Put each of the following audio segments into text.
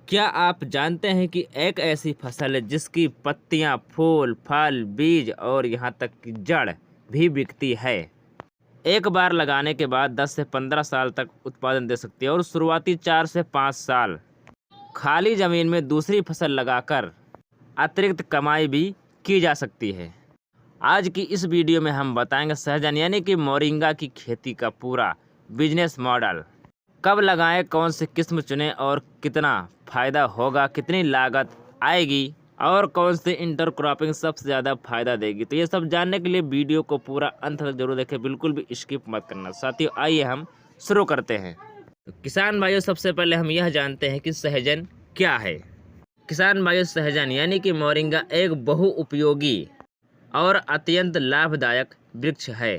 क्या आप जानते हैं कि एक ऐसी फसल है जिसकी पत्तियां, फूल, फल, बीज और यहाँ तक कि जड़ भी बिकती है। एक बार लगाने के बाद 10 से 15 साल तक उत्पादन दे सकती है और शुरुआती 4 से 5 साल खाली ज़मीन में दूसरी फसल लगाकर अतिरिक्त कमाई भी की जा सकती है। आज की इस वीडियो में हम बताएंगे सहजन यानी कि मोरिंगा की खेती का पूरा बिजनेस मॉडल। कब लगाएं, कौन सी किस्म चुनें और कितना फ़ायदा होगा, कितनी लागत आएगी और कौन सी इंटरक्रॉपिंग सबसे ज़्यादा फ़ायदा देगी। तो ये सब जानने के लिए वीडियो को पूरा अंत तक जरूर देखें, बिल्कुल भी स्किप मत करना। साथियों आइए हम शुरू करते हैं। तो किसान भाइयों, सबसे पहले हम यह जानते हैं कि सहजन क्या है। किसान भाइयों, सहजन यानी कि मोरिंगा एक बहुउपयोगी और अत्यंत लाभदायक वृक्ष है।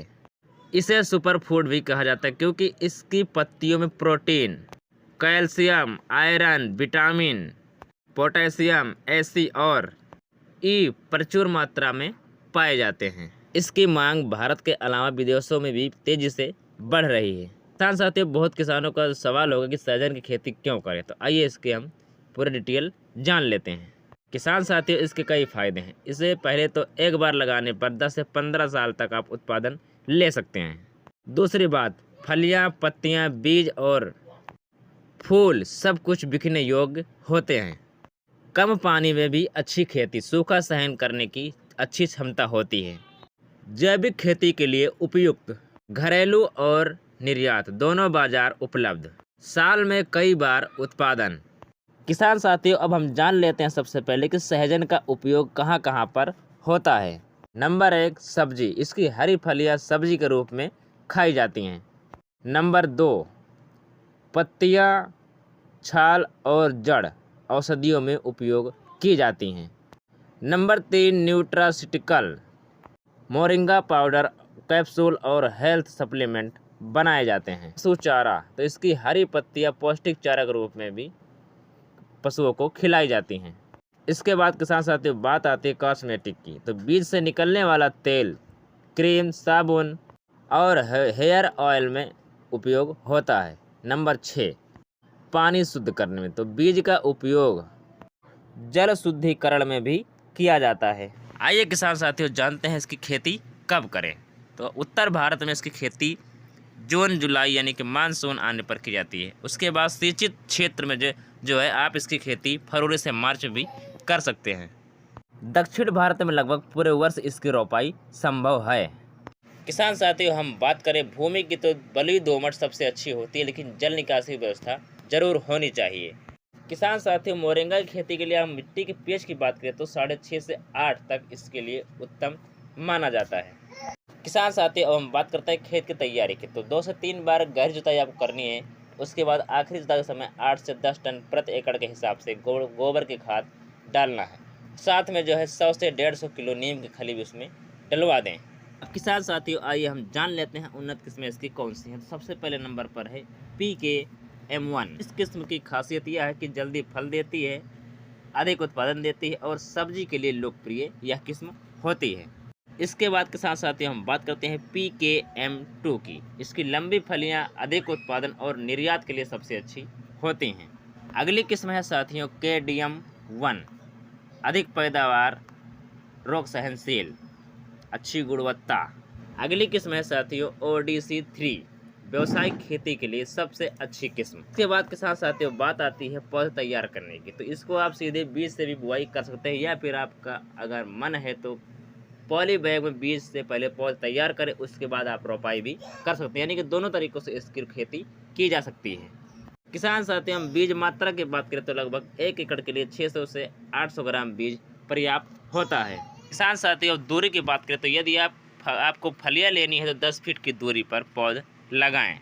इसे सुपर फूड भी कहा जाता है क्योंकि इसकी पत्तियों में protein, calcium, iron, vitamin, potassium, AC और ई प्रचुर मात्रा में पाए जाते हैं। इसकी मांग भारत के अलावा विदेशों में भी तेजी से बढ़ रही है। किसान साथियों, बहुत किसानों का सवाल होगा कि सहजन की खेती क्यों करें, तो आइए इसके हम पूरे डिटेल जान लेते हैं। किसान साथियों, इसके कई फायदे हैं। इसे पहले तो एक बार लगाने पर 10 से 15 साल तक आप उत्पादन ले सकते हैं। दूसरी बात, फलियां, पत्तियां, बीज और फूल सब कुछ बिकने योग्य होते हैं। कम पानी में भी अच्छी खेती, सूखा सहन करने की अच्छी क्षमता होती है। जैविक खेती के लिए उपयुक्त, घरेलू और निर्यात दोनों बाजार उपलब्ध, साल में कई बार उत्पादन। किसान साथियों, अब हम जान लेते हैं सबसे पहले कि सहजन का उपयोग कहाँ कहाँ पर होता है। नंबर 1, सब्जी। इसकी हरी फलियां सब्जी के रूप में खाई जाती हैं। नंबर 2, पत्तियां, छाल और जड़ औषधियों में उपयोग की जाती हैं। Number 3, nutraceutical, moringa powder, capsule और हेल्थ सप्लीमेंट बनाए जाते हैं। पशु चारा, तो इसकी हरी पत्तियां पौष्टिक चारा के रूप में भी पशुओं को खिलाई जाती हैं। इसके बाद किसान साथियों बात आती है कॉस्मेटिक की। तो बीज से निकलने वाला तेल, क्रीम, साबुन और हेयर ऑयल में उपयोग होता है। नंबर 6, पानी शुद्ध करने में। तो बीज का उपयोग जल शुद्धिकरण में भी किया जाता है। आइए किसान साथियों जानते हैं इसकी खेती कब करें। तो उत्तर भारत में इसकी खेती जून जुलाई यानी कि मानसून आने पर की जाती है। उसके बाद सिंचित क्षेत्र में जो है आप इसकी खेती फरवरी से मार्च भी कर सकते हैं। दक्षिण भारत में लगभग पूरे वर्ष इसकी रोपाई संभव है। किसान साथियों, हम बात करें भूमि की तो बलुई दोमट सबसे अच्छी होती है, लेकिन जल निकासी व्यवस्था जरूर होनी चाहिए। किसान साथियों, मोरिंगा की खेती के लिए हम मिट्टी के पीएच की बात करें तो 6.5 से 8 तक इसके लिए उत्तम माना जाता है। किसान साथियों, अब हम बात करते हैं खेत की तैयारी की। तो 2 से 3 बार गहरी जुताई आपको करनी है। उसके बाद आखिरी जुताई के समय 8 से 10 टन प्रति एकड़ के हिसाब से गोबर की खाद डालना है। साथ में जो है 100 से 150 किलो नीम की खली भी उसमें डलवा दें। अब किसान साथियों आइए हम जान लेते हैं उन्नत किस्में इसकी कौन सी हैं। तो सबसे पहले नंबर पर है PKM1। इस किस्म की खासियत यह है कि जल्दी फल देती है, अधिक उत्पादन देती है और सब्जी के लिए लोकप्रिय यह किस्म होती है। इसके बाद किसान साथियों हम बात करते हैं PKM2 की। इसकी लंबी फलियां अधिक उत्पादन और निर्यात के लिए सबसे अच्छी होती हैं। अगली किस्म है साथियों KDM1, अधिक पैदावार, रोग सहनशील, अच्छी गुणवत्ता। अगली किस्म है साथियों ODC3, व्यवसायिक खेती के लिए सबसे अच्छी किस्म। इसके बाद किसान साथियों बात आती है पौधे तैयार करने की। तो इसको आप सीधे बीज से भी बुआई कर सकते हैं या फिर आपका अगर मन है तो पॉली बैग में बीज से पहले पौधे तैयार करें, उसके बाद आप रोपाई भी कर सकते हैं। यानी कि दोनों तरीकों से इसकी खेती की जा सकती है। किसान साथियों हम बीज मात्रा की बात करें तो लगभग 1 एकड़ के लिए 600 से 800 ग्राम बीज पर्याप्त होता है। किसान साथियों दूरी की बात करें तो यदि आपको फलियां लेनी है तो 10 फीट की दूरी पर पौधे लगाएं।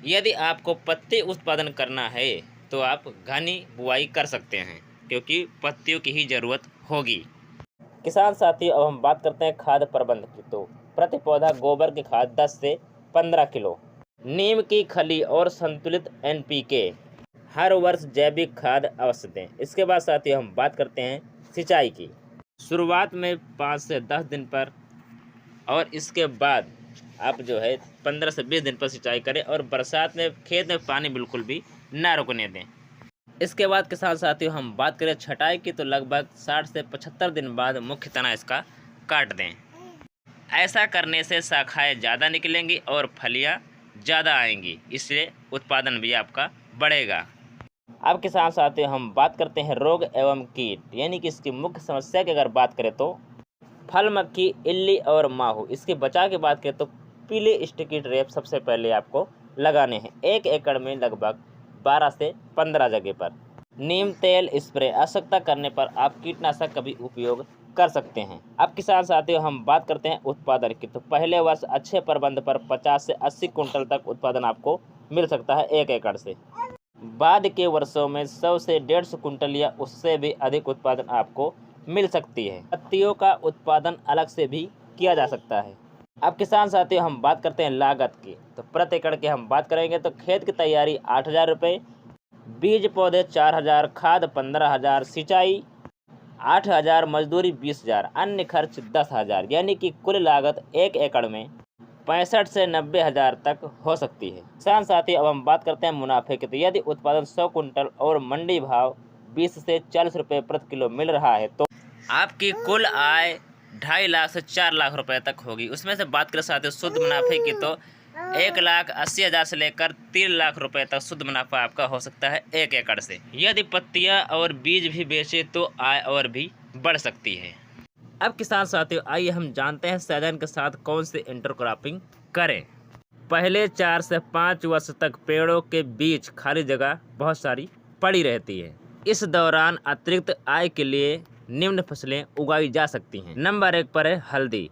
यदि आपको पत्ती उत्पादन करना है तो आप घनी बुआई कर सकते हैं क्योंकि पत्तियों की ही जरूरत होगी। किसान साथियों अब हम बात करते हैं खाद प्रबंध की। तो प्रति पौधा गोबर की खाद 10 से 15 किलो, नीम की खली और संतुलित NPK, हर वर्ष जैविक खाद अवश्य दें। इसके बाद साथियों हम बात करते हैं सिंचाई की। शुरुआत में 5 से 10 दिन पर और इसके बाद आप जो है 15 से 20 दिन पर सिंचाई करें और बरसात में खेत में पानी बिल्कुल भी ना रुकने दें। इसके बाद किसान साथियों हम बात करें छटाई की, तो लगभग 60 से 75 दिन बाद मुख्य तना इसका काट दें। ऐसा करने से शाखाएं ज़्यादा निकलेंगी और फलियां ज़्यादा आएंगी, इससे उत्पादन भी आपका बढ़ेगा। अब किसान साथियों हम बात करते हैं रोग एवं कीट, यानी कि इसकी मुख्य समस्या की अगर बात करें तो फल मक्खी, इल्ली और माहू। इसके बचाव की बात करें तो पीले स्टिकी ट्रैप सबसे पहले आपको लगाने हैं। 1 एकड़ में लगभग 12 से 15 जगह पर। नीम तेल स्प्रे, आवश्यकता करने पर आप कीटनाशक का भी उपयोग कर सकते हैं। अब किसान साथियों हम बात करते हैं उत्पादन की, तो पहले वर्ष अच्छे प्रबंध पर 50 से 80 कुंटल तक उत्पादन आपको मिल सकता है 1 एकड़ से। बाद के वर्षों में 100 से 150 कुंटल या उससे भी अधिक उत्पादन आपको मिल सकती है। पत्तियों का उत्पादन अलग से भी किया जा सकता है। अब किसान साथियों हम बात करते हैं लागत की, तो प्रति एकड़ की हम बात करेंगे तो खेत की तैयारी 8,000 रुपये, बीज पौधे 4,000, खाद 15,000, सिंचाई 8,000, मजदूरी 20,000, अन्य खर्च 10,000, यानी कि कुल लागत 1 एकड़ में 65 से 90,000 तक हो सकती है। किसान साथी अब हम बात करते हैं मुनाफे की, तो यदि उत्पादन 100 कुंटल और मंडी भाव 20 से 40 रुपये प्रति किलो मिल रहा है तो आपकी कुल आय 2.5 लाख से 4 लाख रुपए तक होगी। उसमें से बात करें साथियों शुद्ध मुनाफे की, तो 1,80,000 से लेकर 3 लाख रुपए तक शुद्ध मुनाफा आपका हो सकता है 1 एकड़ से। यदि पत्तियां और बीज भी बेचे तो आय और भी बढ़ सकती है। अब किसान साथियों आइए हम जानते हैं सहजन के साथ कौन से इंटरक्रॉपिंग करें। पहले 4 से 5 वर्ष तक पेड़ों के बीच खाली जगह बहुत सारी पड़ी रहती है। इस दौरान अतिरिक्त आय के लिए निम्न फसलें उगाई जा सकती हैं। नंबर 1 पर है हल्दी,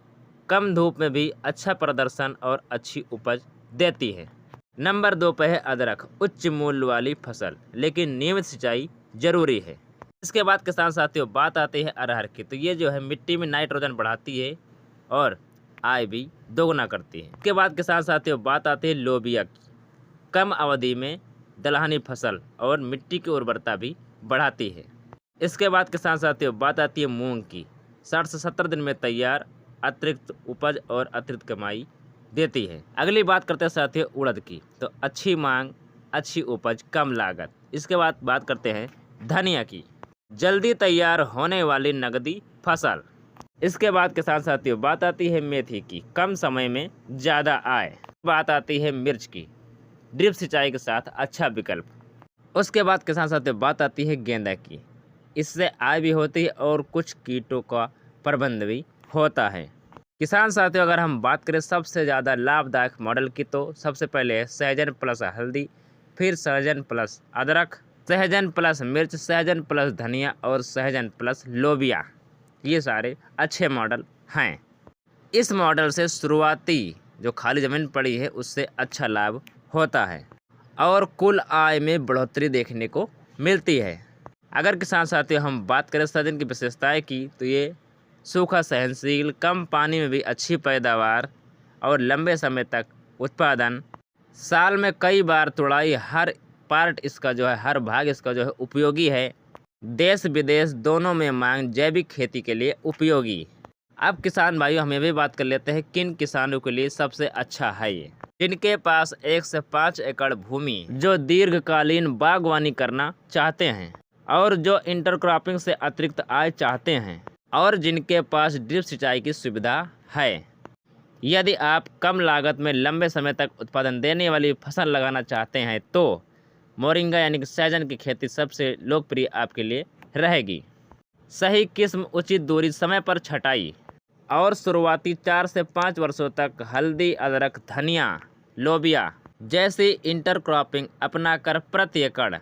कम धूप में भी अच्छा प्रदर्शन और अच्छी उपज देती है। नंबर 2 पर है अदरक, उच्च मूल्य वाली फसल, लेकिन नियमित सिंचाई जरूरी है। इसके बाद किसान साथियों बात आती है अरहर की, तो ये जो है मिट्टी में नाइट्रोजन बढ़ाती है और आय भी दोगुना करती है। इसके बाद किसान साथियों बात आती है लोबिया की, कम अवधि में दलहनी फसल और मिट्टी की उर्वरता भी बढ़ाती है। इसके बाद किसान साथियों बात आती है मूंग की, 60 से 70 दिन में तैयार, अतिरिक्त उपज और अतिरिक्त कमाई देती है। अगली बात करते हैं साथियों उड़द की, तो अच्छी मांग, अच्छी उपज, कम लागत। इसके बाद बात करते हैं धनिया की, जल्दी तैयार होने वाली नगदी फसल। इसके बाद किसान साथियों बात आती है मेथी की, कम समय में ज़्यादा आय। बात आती है मिर्च की, ड्रिप सिंचाई के साथ अच्छा विकल्प। उसके बाद किसान साथियों बात आती है गेंदा की, इससे आय भी होती है और कुछ कीटों का प्रबंध भी होता है। किसान साथियों अगर हम बात करें सबसे ज़्यादा लाभदायक मॉडल की, तो सबसे पहले है सहजन प्लस हल्दी, फिर सहजन प्लस अदरक, सहजन प्लस मिर्च, सहजन प्लस धनिया और सहजन प्लस लोबिया। ये सारे अच्छे मॉडल हैं। इस मॉडल से शुरुआती जो खाली ज़मीन पड़ी है उससे अच्छा लाभ होता है और कुल आय में बढ़ोतरी देखने को मिलती है। अगर किसान साथियों हम बात करें सहजन की विशेषताएं की, तो ये सूखा सहनशील, कम पानी में भी अच्छी पैदावार और लंबे समय तक उत्पादन, साल में कई बार तुड़ाई, हर पार्ट इसका जो है, हर भाग इसका जो है उपयोगी है, देश विदेश दोनों में मांग, जैविक खेती के लिए उपयोगी। अब किसान भाइयों हम ये भी बात कर लेते हैं किन किसानों के लिए सबसे अच्छा है ये। जिनके पास 1 से 5 एकड़ भूमि, जो दीर्घकालीन बागवानी करना चाहते हैं और जो इंटरक्रॉपिंग से अतिरिक्त आय चाहते हैं और जिनके पास ड्रिप सिंचाई की सुविधा है। यदि आप कम लागत में लंबे समय तक उत्पादन देने वाली फसल लगाना चाहते हैं तो मोरिंगा यानी कि सहजन की खेती सबसे लोकप्रिय आपके लिए रहेगी। सही किस्म, उचित दूरी, समय पर छटाई और शुरुआती 4 से 5 वर्षों तक हल्दी, अदरक, धनिया, लोबिया जैसी इंटरक्रॉपिंग अपनाकर प्रति एकड़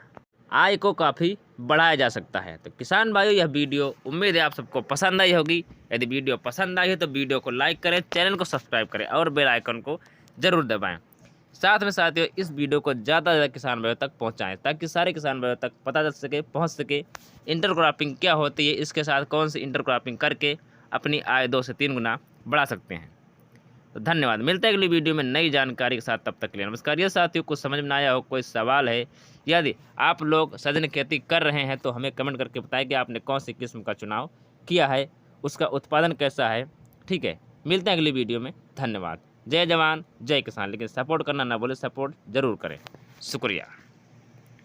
आय को काफ़ी बढ़ाया जा सकता है। तो किसान भाइयों यह वीडियो उम्मीद है आप सबको पसंद आई होगी। यदि वीडियो पसंद आई है तो वीडियो को लाइक करें, चैनल को सब्सक्राइब करें और बेल आइकन को ज़रूर दबाएं। साथ में साथियों इस वीडियो को ज़्यादा से ज़्यादा किसान भाइयों तक पहुंचाएं ताकि सारे किसान भाइयों तक पता चल सके, पहुंच सके इंटरक्रॉपिंग क्या होती है, इसके साथ कौन सी इंटरक्रॉपिंग करके अपनी आय 2 से 3 गुना बढ़ा सकते हैं। तो धन्यवाद, मिलते हैं अगली वीडियो में नई जानकारी के साथ। तब तक के लिए नमस्कार। ये साथियों कुछ समझ में आया हो, कोई सवाल है, यदि आप लोग सहजन खेती कर रहे हैं तो हमें कमेंट करके बताएं कि आपने कौन सी किस्म का चुनाव किया है, उसका उत्पादन कैसा है। ठीक है, मिलते हैं अगली वीडियो में। धन्यवाद। जय जवान जय किसान। लेकिन सपोर्ट करना ना बोले, सपोर्ट जरूर करें। शुक्रिया।